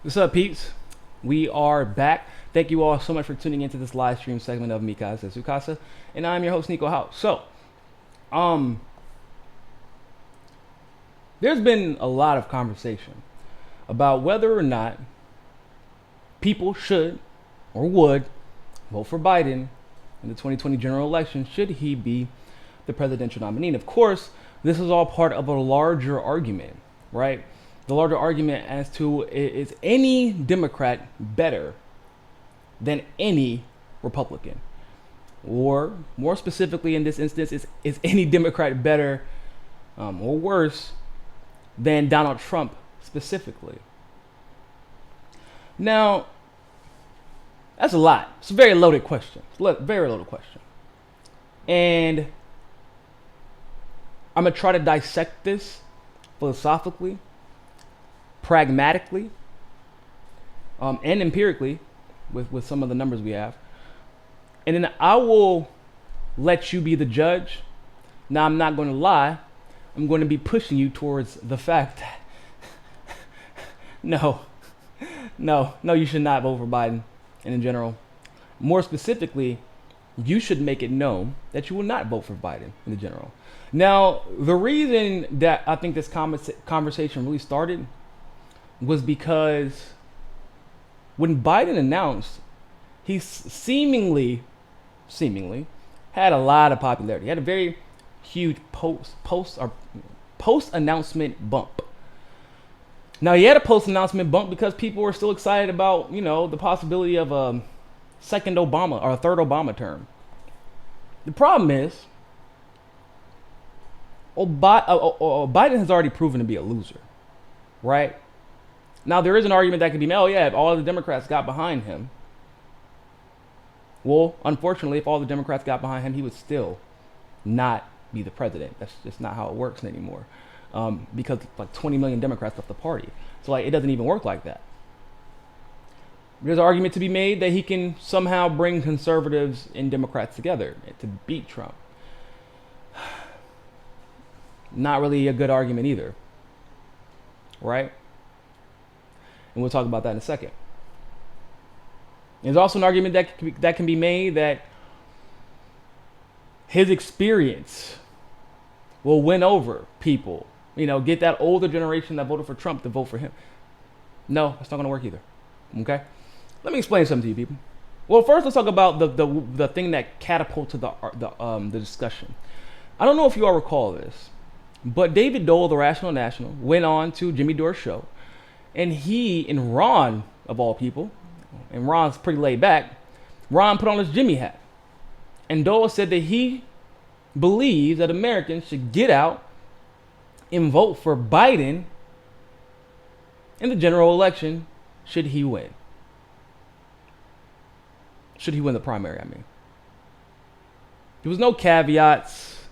What's up, peeps? We are back. Thank you all so much for tuning into this live stream segment of Mikasa Sukasa, and I'm your host Niko House. Um, there's been a lot of conversation about whether or not people should or would vote for Biden in the 2020 general election should he be the presidential nominee. And of course, this is all part of a larger argument, right? The larger argument as to is any Democrat better than any Republican? Or more specifically in this instance, is any Democrat better or worse than Donald Trump specifically? Now, that's a lot. It's a very loaded question. Very loaded question. And I'm going to try to dissect this philosophically, pragmatically, and empirically with some of the numbers we have. And then I will let you be the judge. Now, I'm not going to lie. I'm going to be pushing you towards the fact that no, you should not vote for Biden. And in general, more specifically, you should make it known that you will not vote for Biden in the general. Now, the reason that I think this conversation really started was because when Biden announced, he seemingly had a lot of popularity. He had a very huge post announcement bump. Now, he had a post announcement bump because people were still excited about, the possibility of a second Obama or a third Obama term. The problem is, Biden has already proven to be a loser, right? Now, there is an argument that could be made, if all of the Democrats got behind him. Well, unfortunately, if all the Democrats got behind him, he would still not be the president. That's just not how it works anymore. Because like 20 million Democrats left the party. So it doesn't even work like that. There's an argument to be made that he can somehow bring conservatives and Democrats together to beat Trump. Not really a good argument either, right? And we'll talk about that in a second. There's also an argument that can be made that his experience will win over people. Get that older generation that voted for Trump to vote for him. No, that's not going to work either. Okay? Let me explain something to you, people. Well, first, let's talk about the thing that catapulted the discussion. I don't know if you all recall this, but David Dole, the Rational National, went on to Jimmy Dore's show, and he and Ron, of all people, and Ron's pretty laid back, Ron put on his Jimmy hat. And Dole said that he believes that Americans should get out and vote for Biden in the general election should he win. Should he win the primary, I mean. There was no caveats.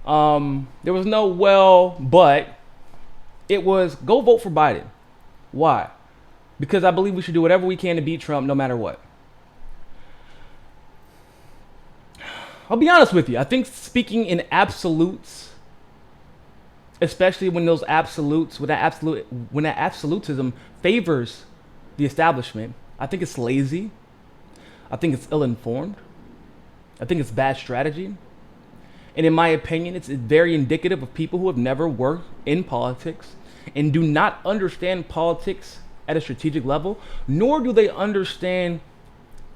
There was no but. It was go vote for Biden. Why? Because I believe we should do whatever we can to beat Trump no matter what. I'll be honest with you. I think speaking in absolutes, especially when those absolutes, when that absolutism favors the establishment, I think it's lazy. I think it's ill-informed. I think it's bad strategy. And in my opinion, it's very indicative of people who have never worked in politics and do not understand politics at a strategic level, nor do they understand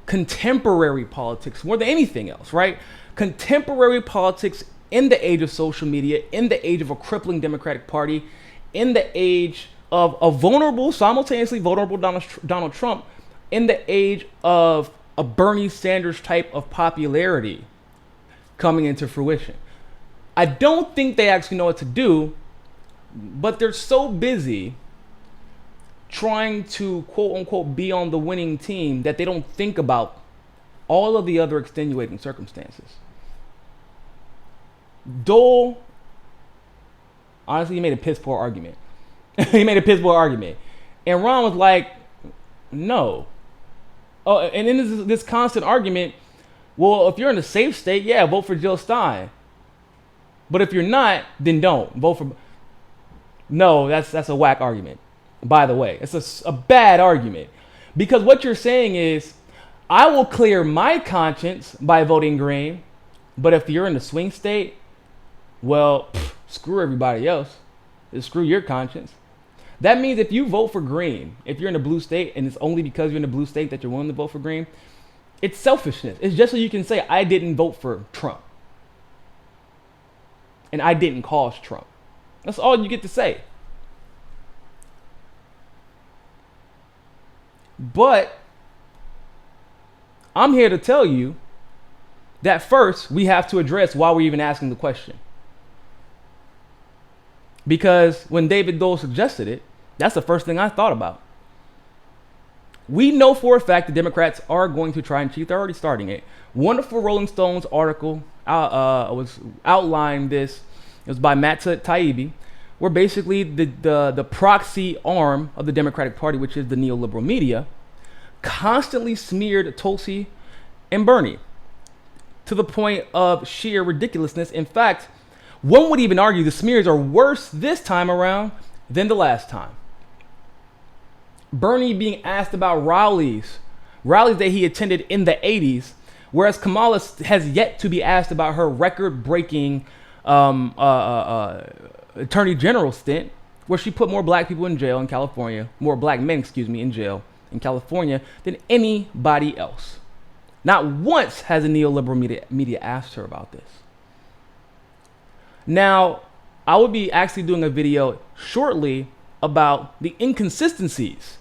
contemporary politics more than anything else, right? Contemporary politics in the age of social media, in the age of a crippling Democratic Party, in the age of a simultaneously vulnerable Donald Trump, in the age of a Bernie Sanders type of popularity coming into fruition. I don't think they actually know what to do, but they're so busy trying to quote unquote be on the winning team that they don't think about all of the other extenuating circumstances. Dole, honestly, he made a piss poor argument. And Ron was like, no. Oh, and then this constant argument, well, if you're in a safe state, vote for Jill Stein. But if you're not, then don't. Vote for... No, that's a whack argument. by the way. It's a bad argument. Because what you're saying is, I will clear my conscience by voting green, but if you're in the swing state, well, screw everybody else. Screw your conscience. That means if you vote for green, if you're in a blue state, and it's only because you're in a blue state that you're willing to vote for green, it's selfishness. It's just so you can say, I didn't vote for Trump. And I didn't cause Trump. That's all you get to say. But I'm here to tell you that first we have to address why we're even asking the question. Because when David Dole suggested it, that's the first thing I thought about. We know for a fact the Democrats are going to try and cheat. They're already starting it. Wonderful Rolling Stones article was outlined this. It was by Matt Taibbi, where basically the proxy arm of the Democratic Party, which is the neoliberal media, constantly smeared Tulsi and Bernie to the point of sheer ridiculousness. In fact, one would even argue the smears are worse this time around than the last time. Bernie being asked about rallies that he attended in the 80s, whereas Kamala has yet to be asked about her record-breaking attorney general stint, where she put more black people in jail in California, more black men, in jail in California than anybody else. Not once has the neoliberal media asked her about this. Now, I will be actually doing a video shortly about the inconsistencies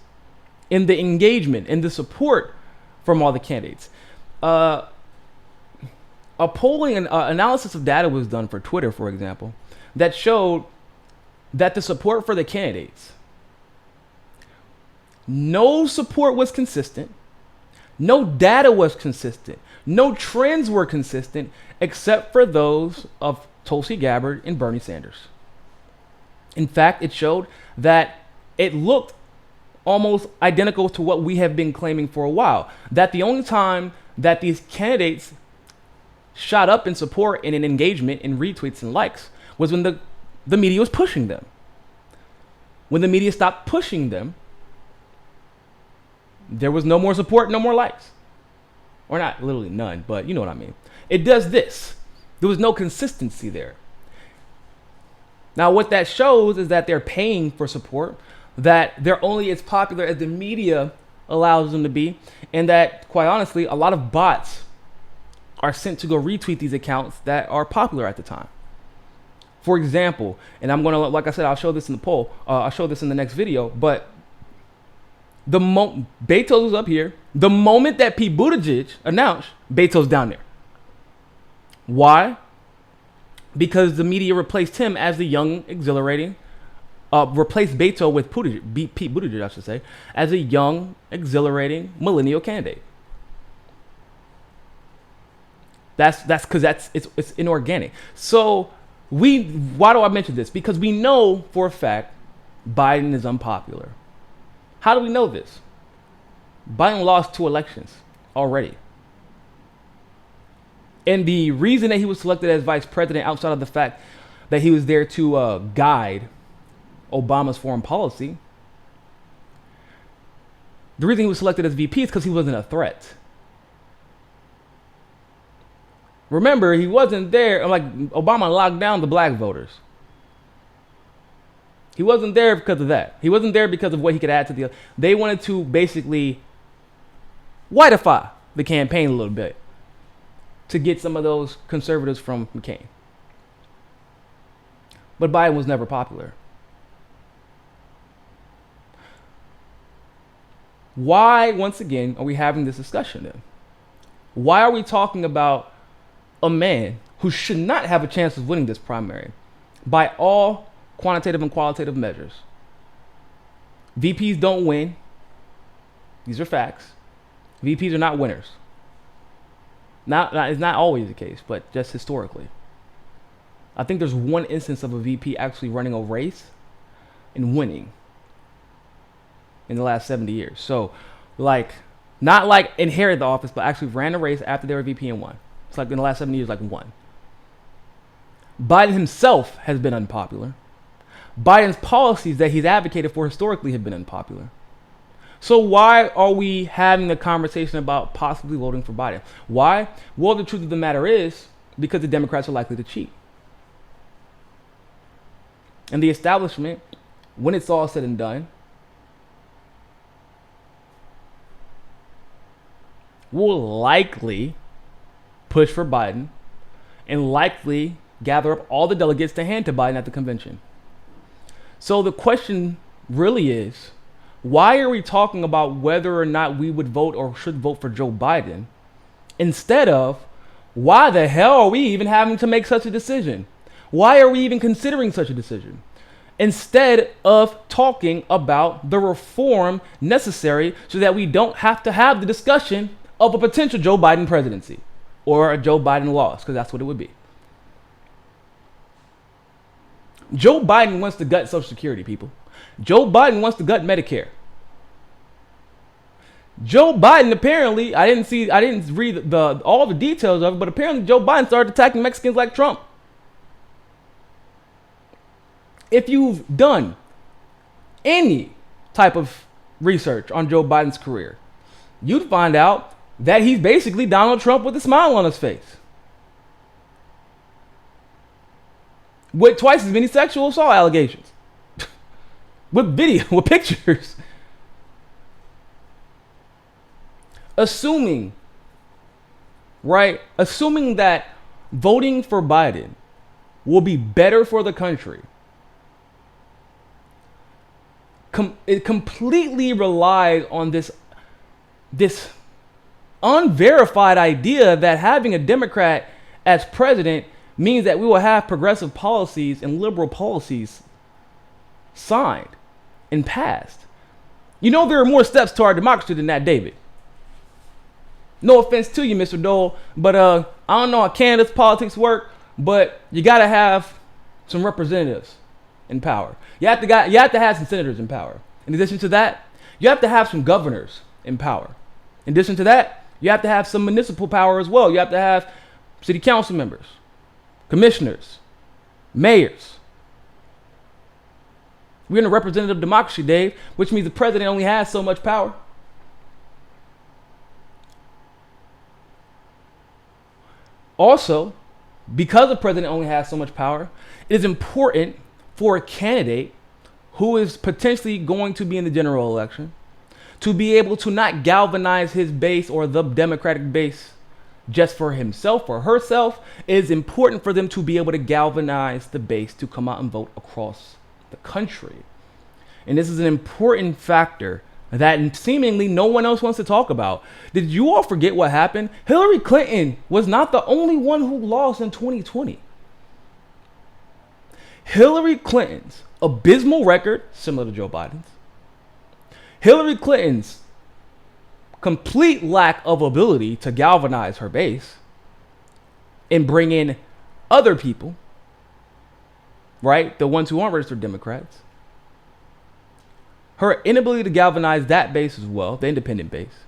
in the engagement and the support from all the candidates. A polling and analysis of data was done for Twitter, for example, that showed that the support for the candidates, no support was consistent, no data was consistent, no trends were consistent, except for those of Tulsi Gabbard and Bernie Sanders. In fact, it showed that it looked almost identical to what we have been claiming for a while, that the only time that these candidates shot up in support and in engagement in retweets and likes was when the media was pushing them. When the media stopped pushing them, there was no more support, no more likes. Or not literally none, but you know what I mean. It does this. There was no consistency there. Now, what that shows is that they're paying for support, that they're only as popular as the media allows them to be, and that, quite honestly, a lot of bots are sent to go retweet these accounts that are popular at the time. For example, and I'm going to, like I said, I'll show this in the poll. I'll show this in the next video, but Beto's was up here. The moment that Pete Buttigieg announced, Beto's down there. Why? Because the media replaced him as the young, exhilarating, replaced Beto with Pete Buttigieg, I should say, as a young, exhilarating millennial candidate. That's because it's inorganic. So why do I mention this? Because we know for a fact Biden is unpopular. How do we know this? Biden lost 2 elections already. And the reason that he was selected as vice president, outside of the fact that he was there to guide Obama's foreign policy, the reason he was selected as VP is because he wasn't a threat. Remember, he wasn't there, like Obama locked down the black voters. He wasn't there because of that. He wasn't there because of what he could add to the. They wanted to basically whiteify the campaign a little bit to get some of those conservatives from McCain. But Biden was never popular. Why, once again, are we having this discussion then? Why are we talking about a man who should not have a chance of winning this primary by all quantitative and qualitative measures? VPs don't win. These are facts. VPs are not winners. It's not always the case, but just historically. I think there's one instance of a VP actually running a race and winning in the last 70 years. So, not like inherited the office, but actually ran a race after they were VP and won. It's like in the last 70 years, one. Biden himself has been unpopular. Biden's policies that he's advocated for historically have been unpopular. So why are we having a conversation about possibly voting for Biden? Why? Well, the truth of the matter is because the Democrats are likely to cheat. And the establishment, when it's all said and done, will likely push for Biden and likely gather up all the delegates to hand to Biden at the convention. So the question really is, why are we talking about whether or not we would vote or should vote for Joe Biden instead of why the hell are we even having to make such a decision? Why are we even considering such a decision? Instead of talking about the reform necessary so that we don't have to have the discussion of a potential Joe Biden presidency or a Joe Biden loss, because that's what it would be. Joe Biden wants to gut Social Security, people. Joe Biden wants to gut Medicare. Joe Biden apparently, I didn't read all the details of it, but apparently Joe Biden started attacking Mexicans like Trump. If you've done any type of research on Joe Biden's career, you'd find out that he's basically Donald Trump with a smile on his face, with twice as many sexual assault allegations, with video, with pictures. Assuming that voting for Biden will be better for the country, it completely relies on this unverified idea that having a Democrat as president means that we will have progressive policies and liberal policies signed and passed. You know, there are more steps to our democracy than that, David. No offense to you, Mr. Dole, but I don't know how Canada's politics work, but you got to have some representatives in power. You have to have some senators in power. In addition to that, you have to have some governors in power. In addition to that, you have to have some municipal power as well. You have to have city council members, commissioners, mayors. We're in a representative democracy, Dave, which means the president only has so much power. Also, because the president only has so much power, it is important for a candidate who is potentially going to be in the general election to be able to not galvanize his base or the Democratic base just for himself or herself. It is important for them to be able to galvanize the base to come out and vote across the country. And this is an important factor that seemingly no one else wants to talk about. Did you all forget what happened? Hillary Clinton was not the only one who lost in 2020. Hillary Clinton's abysmal record, similar to Joe Biden's, Hillary Clinton's complete lack of ability to galvanize her base and bring in other people, right? The ones who aren't registered Democrats. Her inability to galvanize that base as well, the independent base,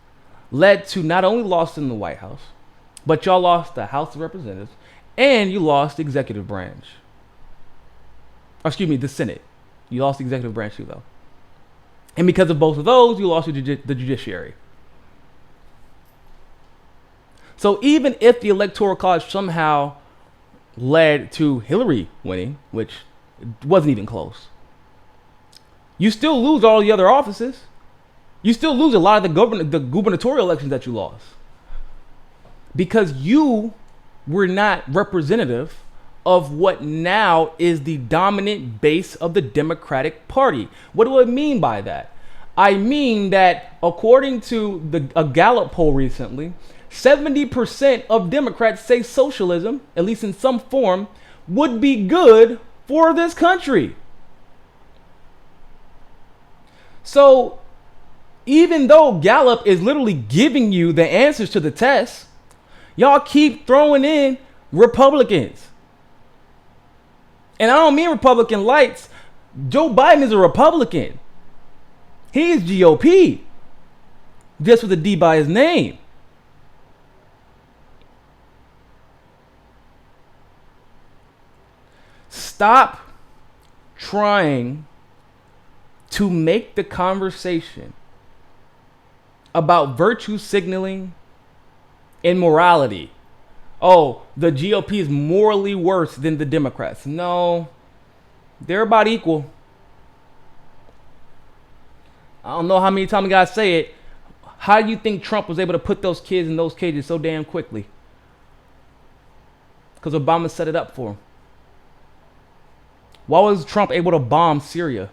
led to not only loss in the White House, but y'all lost the House of Representatives and you lost the executive branch. Or excuse me, the Senate. You lost the executive branch too, though. And because of both of those, you lost the judiciary. So even if the Electoral College somehow led to Hillary winning, which wasn't even close, you still lose all the other offices. You still lose a lot of the gubernatorial elections that you lost because you were not representative of what now is the dominant base of the Democratic Party. What do I mean by that? I mean that according to a Gallup poll recently, 70% of Democrats say socialism, at least in some form, would be good for this country. So even though Gallup is literally giving you the answers to the test, y'all keep throwing in Republicans. And I don't mean Republican lights. Joe Biden is a Republican. He is GOP. Just with a D by his name. Stop trying to make the conversation about virtue signaling and morality. Oh, the GOP is morally worse than the Democrats. No, they're about equal. I don't know how many times I gotta say it. How do you think Trump was able to put those kids in those cages so damn quickly? Because Obama set it up for him. Why was Trump able to bomb Syria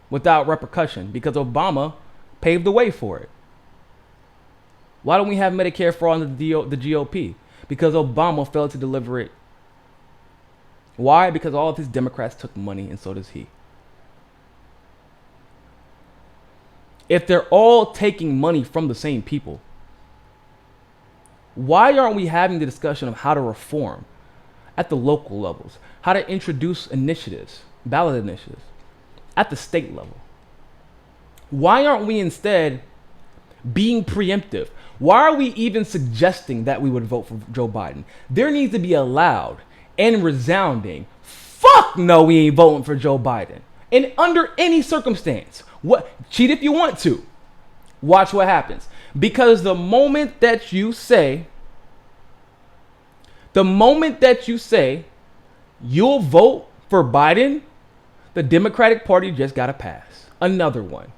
without repercussion? Because Obama paved the way for it. Why don't we have Medicare for all the GOP? Because Obama failed to deliver it. Why? Because all of his Democrats took money, and so does he. If they're all taking money from the same people, why aren't we having the discussion of how to reform at the local levels? How to introduce initiatives, ballot initiatives, at the state level? Why aren't we instead being preemptive? Why are we even suggesting that we would vote for Joe Biden? There needs to be a loud and resounding, fuck no, we ain't voting for Joe Biden. And under any circumstance, cheat if you want to. Watch what happens. Because the moment that you say you'll vote for Biden, the Democratic Party just got to pass another one.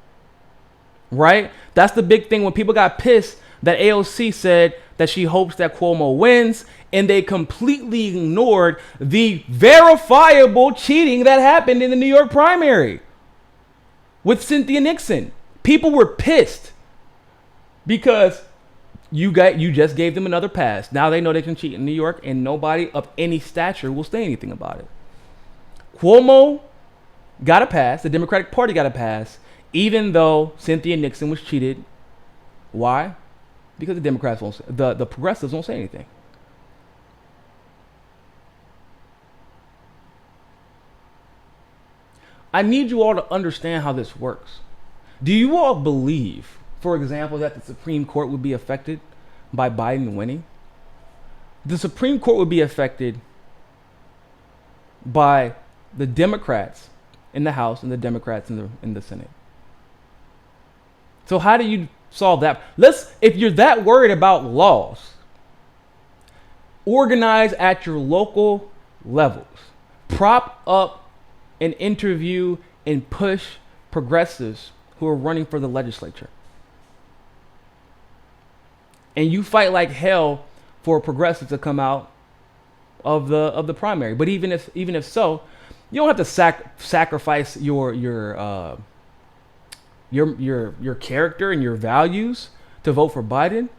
Right? That's the big thing. When people got pissed that AOC said that she hopes that Cuomo wins, and they completely ignored the verifiable cheating that happened in the New York primary with Cynthia Nixon. People were pissed because you just gave them another pass. Now they know they can cheat in New York, and nobody of any stature will say anything about it. Cuomo got a pass. The Democratic Party got a pass, even though Cynthia Nixon was cheated. Why? Because the Democrats won't. The progressives won't say anything. I need you all to understand how this works. Do you all believe, for example, that the Supreme Court would be affected by Biden winning? The Supreme Court would be affected by the Democrats in the House and the Democrats in the Senate. So how do you solve that? If you're that worried about laws, organize at your local levels. Prop up and interview and push progressives who are running for the legislature. And you fight like hell for progressives to come out of the primary. But even if so, you don't have to sacrifice your character and your values to vote for Biden.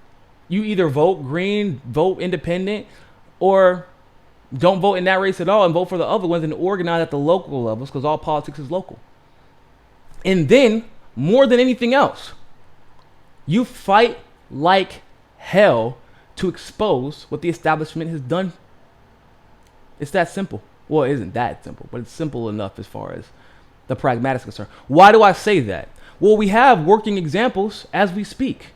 You either vote green, vote independent, or don't vote in that race at all and vote for the other ones and organize at the local levels, because all politics is local. And then, more than anything else, you fight like hell to expose what the establishment has done. It's that simple. Well, it isn't that simple, but it's simple enough as far as the pragmatic is concerned. Why do I say that? Well, we have working examples as we speak.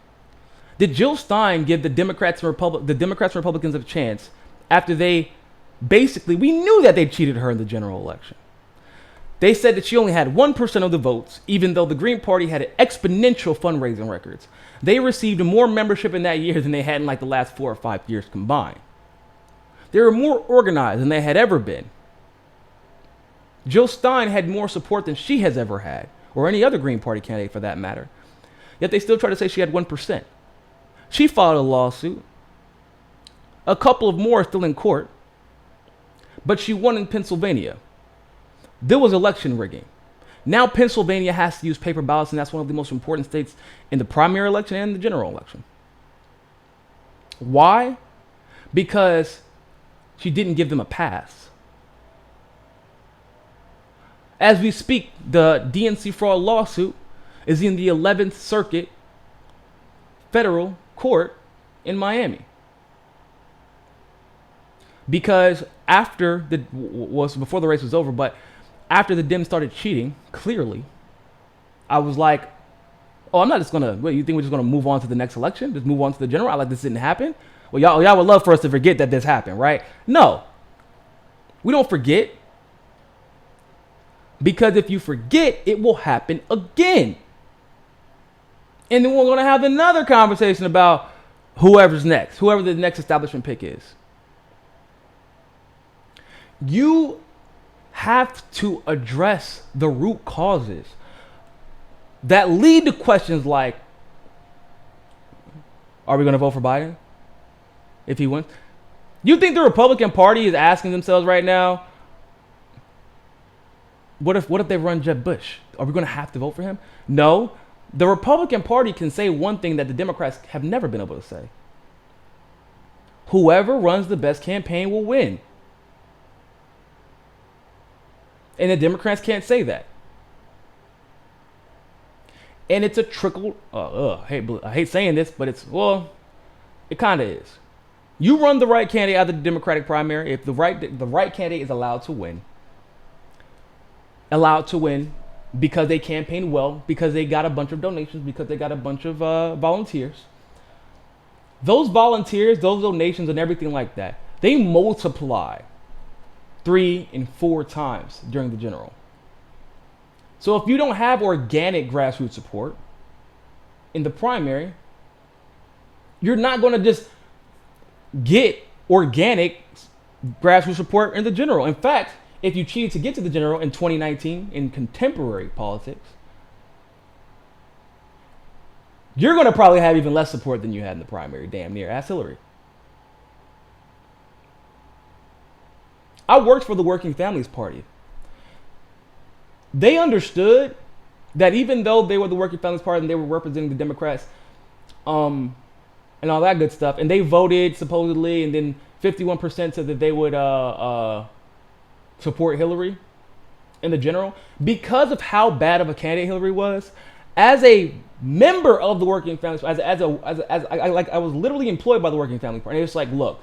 Did Jill Stein give the Democrats and Republicans a chance after they we knew that they cheated her in the general election? They said that she only had 1% of the votes, even though the Green Party had exponential fundraising records. They received more membership in that year than they had in like the last 4 or 5 years combined. They were more organized than they had ever been. Jill Stein had more support than she has ever had, or any other Green Party candidate for that matter. Yet they still try to say she had 1%. She filed a lawsuit. A couple of more are still in court. But she won in Pennsylvania. There was election rigging. Now Pennsylvania has to use paper ballots, and that's one of the most important states in the primary election and the general election. Why? Because she didn't give them a pass. As we speak, the DNC fraud lawsuit is in the 11th Circuit Federal Court in Miami. Because before the race was over, but after the Dems started cheating, clearly, I was like, oh, I'm not just gonna, you think we're just gonna move on to the next election? Just move on to the general? Like this didn't happen? Well, y'all would love for us to forget that this happened, right? No. We don't forget. Because if you forget, it will happen again. And then we're going to have another conversation about whoever's next, whoever the next establishment pick is. You have to address the root causes that lead to questions like, are we going to vote for Biden if he wins? You think the Republican Party is asking themselves right now, what if they run Jeb Bush? Are we going to have to vote for him? No. The Republican Party can say one thing that the Democrats have never been able to say. Whoever runs the best campaign will win. And the Democrats can't say that. And it's a trickle. I hate saying this, but it kind of is. You run the right candidate out of the Democratic primary. If the right candidate is allowed to win because they campaigned well, because they got a bunch of donations, because they got a bunch of volunteers. Those volunteers, those donations, and everything like that, they multiply 3 and 4 times during the general. So if you don't have organic grassroots support in the primary, you're not going to just get organic grassroots support in the general. In fact, if you cheated to get to the general in 2019 in contemporary politics, you're going to probably have even less support than you had in the primary, damn near. Ask Hillary. I worked for the Working Families Party. They understood that even though they were the Working Families Party and they were representing the Democrats, and all that good stuff, and they voted supposedly, and then 51% said that they would support Hillary in the general, because of how bad of a candidate Hillary was. As a member of the Working Families, I was literally employed by the Working Family Party. It's like, look,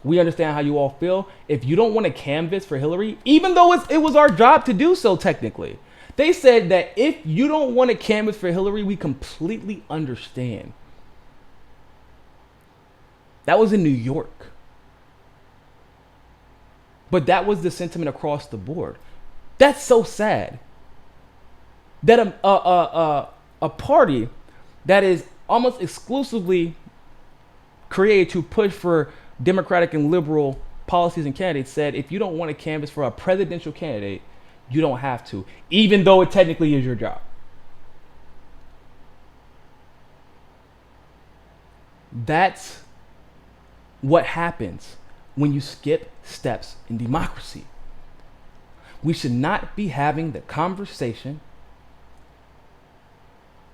we understand how you all feel. If you don't want to canvass for Hillary, even though it was our job to do so technically, they said that if you don't want to canvass for Hillary, we completely understand. That was in New York. But that was the sentiment across the board. That's so sad. That a party that is almost exclusively created to push for Democratic and liberal policies and candidates said, if you don't want to canvass for a presidential candidate, you don't have to, even though it technically is your job. That's what happens when you skip steps in democracy. We should not be having the conversation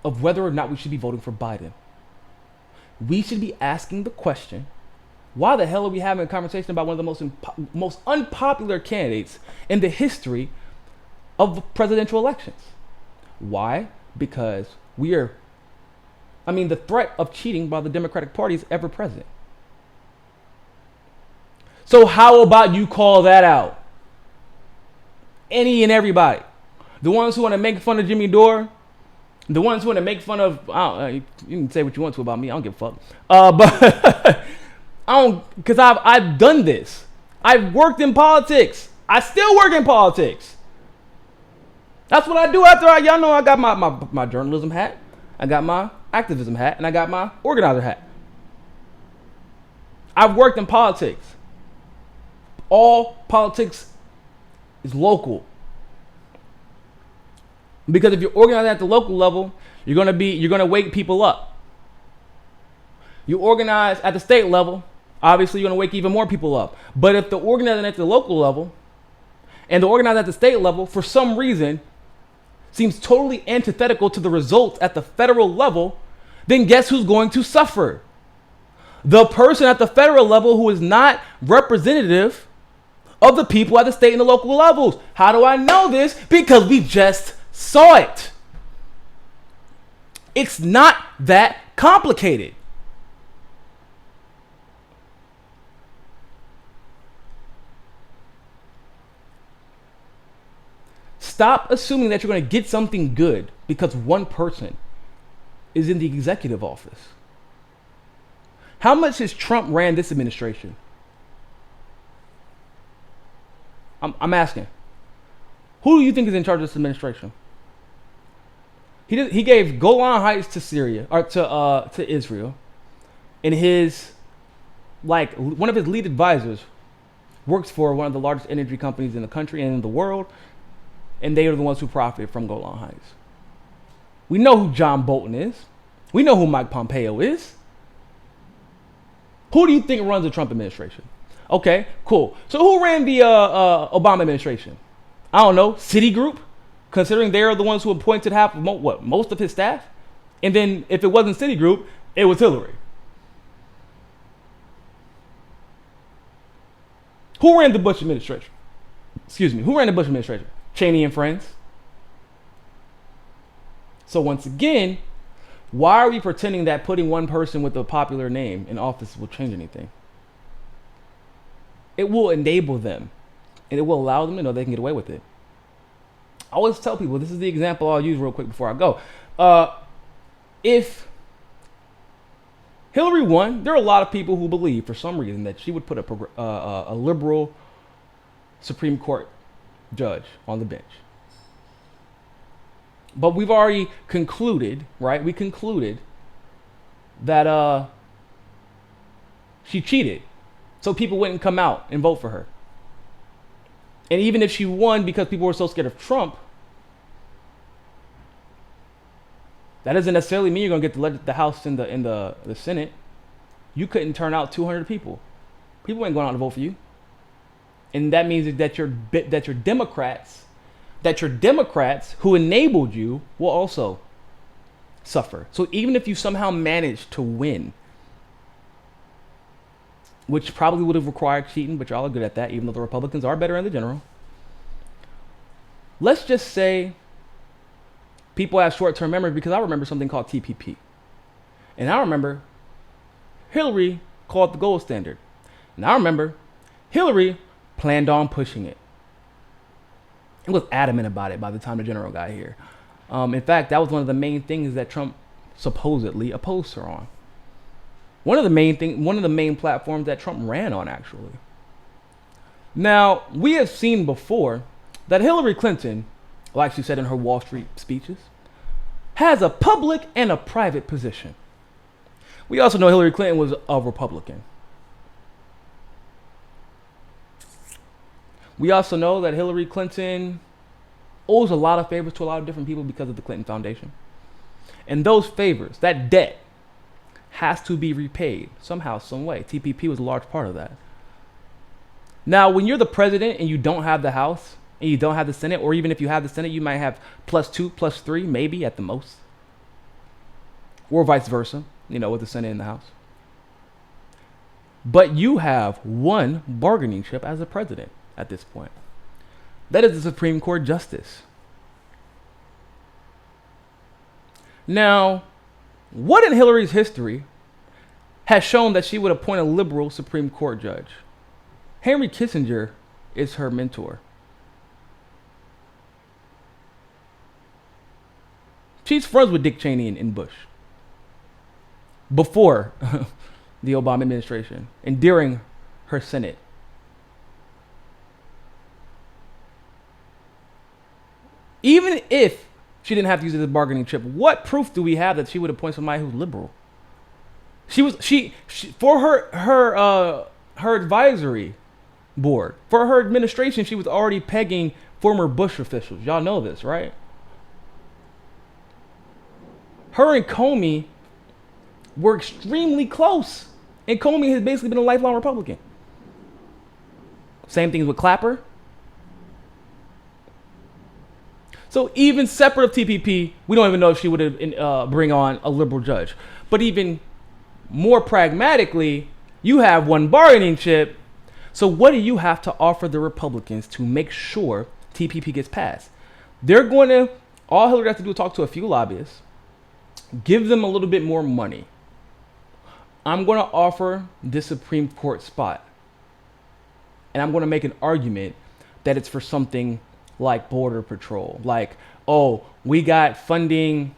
of whether or not we should be voting for Biden. We should be asking the question, why the hell are we having a conversation about one of the most unpopular candidates in the history of presidential elections? Why? Because the threat of cheating by the Democratic Party is ever present. So how about you call that out? Any and everybody. The ones who want to make fun of Jimmy Dore, the ones who want to make fun of, you can say what you want to about me, I don't give a fuck. But because I've done this. I've worked in politics. I still work in politics. That's what I do after y'all know I got my journalism hat, I got my activism hat, and I got my organizer hat. I've worked in politics. All politics is local. Because if you're organizing at the local level, you're gonna wake people up. You organize at the state level, obviously you're gonna wake even more people up. But if the organizing at the local level and the organizing at the state level, for some reason, seems totally antithetical to the results at the federal level, then guess who's going to suffer? The person at the federal level who is not representative of the people at the state and the local levels. How do I know this? Because we just saw it. It's not that complicated. Stop assuming that you're going to get something good because one person is in the executive office. How much has Trump ran this administration? I'm asking. Who do you think is in charge of this administration? He gave Golan Heights to Syria or to Israel, and his one of his lead advisors works for one of the largest energy companies in the country and in the world, and they are the ones who profited from Golan Heights. We know who John Bolton is. We know who Mike Pompeo is. Who do you think runs the Trump administration? Okay, cool. So who ran the Obama administration? I don't know, Citigroup, considering they're the ones who appointed most of his staff. And then if it wasn't Citigroup, it was Hillary. Who ran the Bush administration? Excuse me, who ran the Bush administration? Cheney and friends. So once again, why are we pretending that putting one person with a popular name in office will change anything? It will enable them, and it will allow them to know they can get away with it. I always tell people, this is the example I'll use real quick before I go. If Hillary won, there are a lot of people who believe, for some reason, that she would put a liberal Supreme Court judge on the bench. But we've already concluded, right? We concluded that she cheated, so people wouldn't come out and vote for her. And even if she won because people were so scared of Trump, that doesn't necessarily mean you're going to get the House and the Senate. You couldn't turn out 200 people. People ain't going out to vote for you. And that means that your Democrats who enabled you will also suffer. So even if you somehow manage to win, which probably would have required cheating, but y'all are good at that, even though the Republicans are better in the general. Let's just say people have short-term memory, because I remember something called TPP. And I remember Hillary called it the gold standard. And I remember Hillary planned on pushing it. It was adamant about it by the time the general got here. In fact, that was one of the main things that Trump supposedly opposed her on. One of the main platforms that Trump ran on, actually. Now, we have seen before that Hillary Clinton, like she said in her Wall Street speeches, has a public and a private position. We also know Hillary Clinton was a Republican. We also know that Hillary Clinton owes a lot of favors to a lot of different people because of the Clinton Foundation. And those favors, that debt, has to be repaid somehow, some way. TPP was a large part of that. Now, when you're the president and you don't have the House and you don't have the Senate, or even if you have the Senate, you might have +2, +3, maybe at the most, or vice versa, with the Senate and the House. But you have one bargaining chip as a president at this point. That is the Supreme Court justice. Now, what in Hillary's history has shown that she would appoint a liberal Supreme Court judge? Henry Kissinger is her mentor. She's friends with Dick Cheney and Bush before the Obama administration and during her Senate. Even if she didn't have to use it as a bargaining chip, what proof do we have that she would appoint somebody who's liberal? She for her advisory board, for her administration, she was already pegging former Bush officials. Y'all know this, right? Her and Comey were extremely close, and Comey has basically been a lifelong Republican. Same things with Clapper. So even separate of TPP, we don't even know if she would have bring on a liberal judge. But even more pragmatically, you have one bargaining chip. So what do you have to offer the Republicans to make sure TPP gets passed? All Hillary has to do is talk to a few lobbyists, give them a little bit more money. I'm going to offer this Supreme Court spot. And I'm going to make an argument that it's for something like Border Patrol. Like, oh, we got funding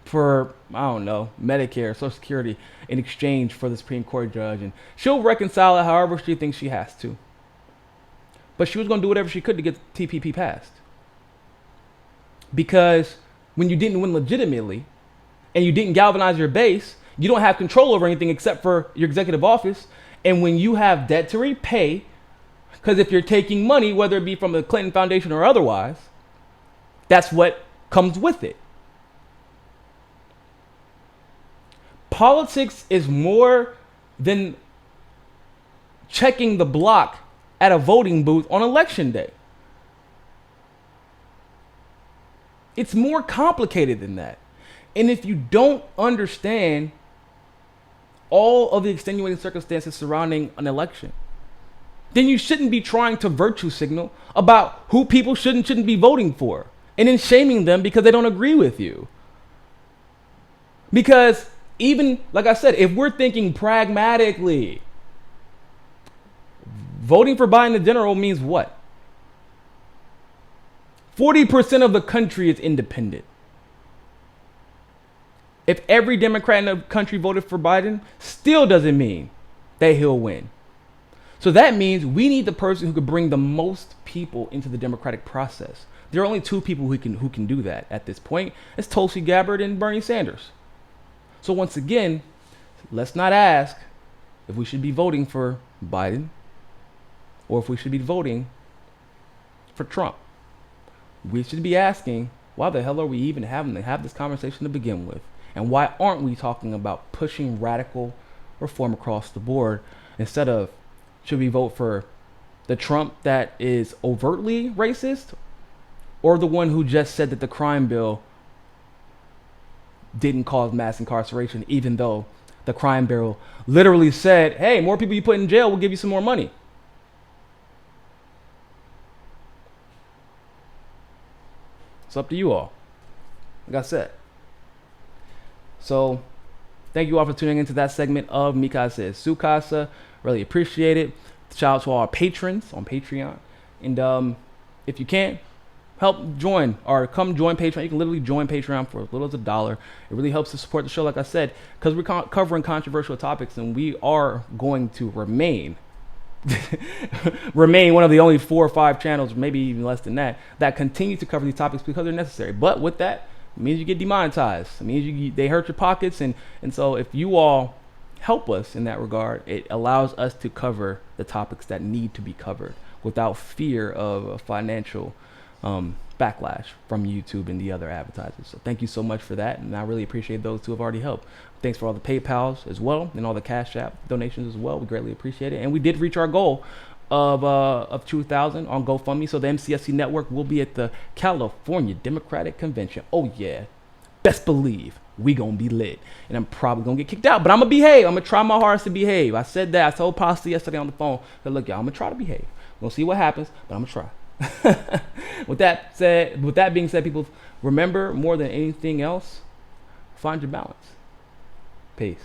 for, I don't know, Medicare, Social Security in exchange for the Supreme Court judge. And she'll reconcile it however she thinks she has to. But she was going to do whatever she could to get TPP passed. Because when you didn't win legitimately and you didn't galvanize your base, you don't have control over anything except for your executive office. And when you have debt to repay, because if you're taking money, whether it be from the Clinton Foundation or otherwise, that's what comes with it. Politics is more than checking the block at a voting booth on election day. It's more complicated than that. And if you don't understand all of the extenuating circumstances surrounding an election, then you shouldn't be trying to virtue signal about who people shouldn't be voting for and then shaming them because they don't agree with you. Because even, like I said, if we're thinking pragmatically, voting for Biden in general means what? 40% of the country is independent. If every Democrat in the country voted for Biden, still doesn't mean that he'll win. So that means we need the person who could bring the most people into the democratic process. There are only two people who can do that at this point. It's Tulsi Gabbard and Bernie Sanders. So once again, let's not ask if we should be voting for Biden or if we should be voting for Trump. We should be asking, why the hell are we even having to have this conversation to begin with? And why aren't we talking about pushing radical reform across the board instead of, should we vote for the Trump that is overtly racist or the one who just said that the crime bill didn't cause mass incarceration, even though the crime bill literally said, hey, more people you put in jail will give you some more money. It's up to you all, like I said. So thank you all for tuning into that segment of Mi Casa es Su Casa. Really appreciate it. Shout out to all our patrons on Patreon. And if you can, help join or come join Patreon. You can literally join Patreon for as little as $1. It really helps to support the show, like I said, because we're covering controversial topics and we are going to remain one of the only 4 or 5 channels, maybe even less than that continue to cover these topics because they're necessary. But with that, it means you get demonetized. It means they hurt your pockets. And so if you all help us in that regard, it allows us to cover the topics that need to be covered without fear of a financial backlash from YouTube and the other advertisers. So thank you so much for that. And I really appreciate those who have already helped. Thanks for all the PayPals as well and all the Cash App donations as well. We greatly appreciate it. And we did reach our goal of 2,000 on GoFundMe. So the MCSC network will be at the California Democratic Convention. Oh yeah, best believe we gonna be lit. And I'm probably gonna get kicked out, but I'm gonna behave. I'm gonna try my hardest to behave. I said that. I told Pasta yesterday on the phone that, look, y'all, I'm gonna try to behave. We'll see what happens, but I'm gonna try. With that being said, people, remember, more than anything else, find your balance. Peace.